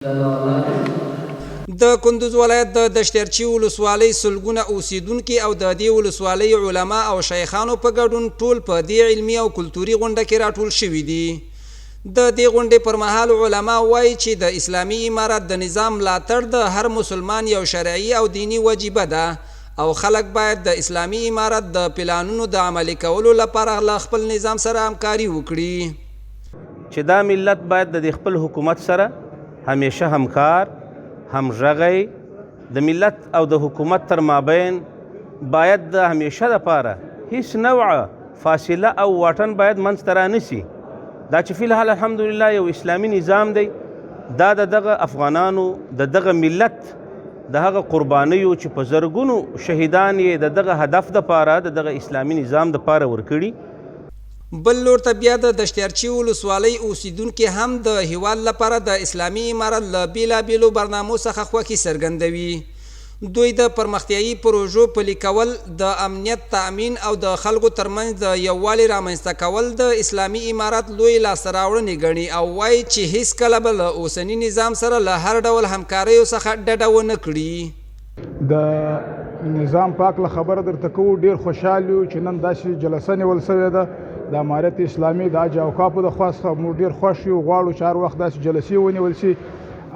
د کندوز ولایت د دشترچی ولسوالۍ سلګونه اوسیدونکي او د دې ولسوالۍ علما او شیخانو په ګډون ټول په دې علمي او کلتوري غونډه کې راټول شوي دي. د دې غونډې پر مهال علما وایي چې د اسلامي امارت د نظام ملاتړ د هر مسلمان یو شرعي او دینی وجیبه ده او خلک باید د اسلامي امارت د پلانونو د عملي کولو لپاره له خپل نظام سره همکاري وکړي. چې دا ملت باید د خپل حکومت سره همیشه همکار همغږی د ملت او د حکومت تر مابین باید د همیشه لپاره هیڅ نوعه فاصله او واټن باید منځته رانشي. دا چې فی الحال الحمدلله یو اسلامي نظام دی، دا دغه افغانانو د دغه ملت د هغه قربانیو چې په زرګونو شهیدان یې د دغه هدف دپاره د دغه اسلامي نظام دپاره ورکړي. بل لور ته بیا د دشترچی ولسوالۍ اوسیدونکي هم د هیواد لپاره د اسلامي امارت له بیلابیلو برنامو څخه خوښي څرګندوي. دوی د پرمختیایي پروژو پلي کول، د امنیت تأمین او د خلکو ترمنځ د یووالي رامنځته کول د اسلامي امارت لوی لاسته راوړنې ګڼي او وایي چې هیڅکله به له اوسني نظام سره له هر ډول همکاریو څخه ډډه ونه کړي. د نظام پاک له خبره درته کوو، ډېر خوشحال یو چې نن داسې جلسه نیول سوې ده د امارت اسلامي د حج اوقافو د خوا څخه. موږ ډېر خوښ یو، غواړو چې هر وخت داسې جلسې ونیول شي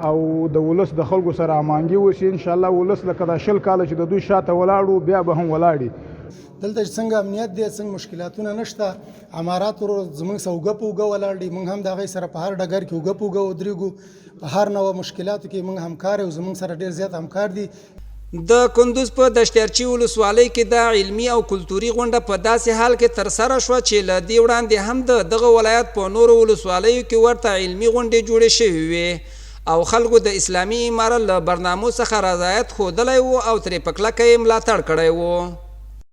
او د ولس د خلکو سره هماهنګي وشي. انشاءالله ولس لکه دا 20 کاله چې د دوی شاته ولاړو بیا به هم ولاړي. دلته چې څنګه امنیت دی، څنګه مشکلاتونه نشته، امارات زموږ سره اوږه په اوږه ولاړ دي. موږ هم د هغوی سره په هر ډګر کې اوږه په اوږه ودرېږو، په هر نوع مشکلاتو کې موږ همکار یو، زموږ سره ډېر زیات همکار دي. د کندوز په دشترچی ولسوالۍ کې د علمي او کلتوري غونډه په داسې حال کې ترسره شوه چې له دې وړاندې هم د دغه ولایت په نورو ولسوالیو کې ورته علمي غونډې جوړې شوې وې او خلکو د اسلامي امارت له برنامو څخه رضایت ښودلی و او ترې په کلکه یې ملاتړ کړی و.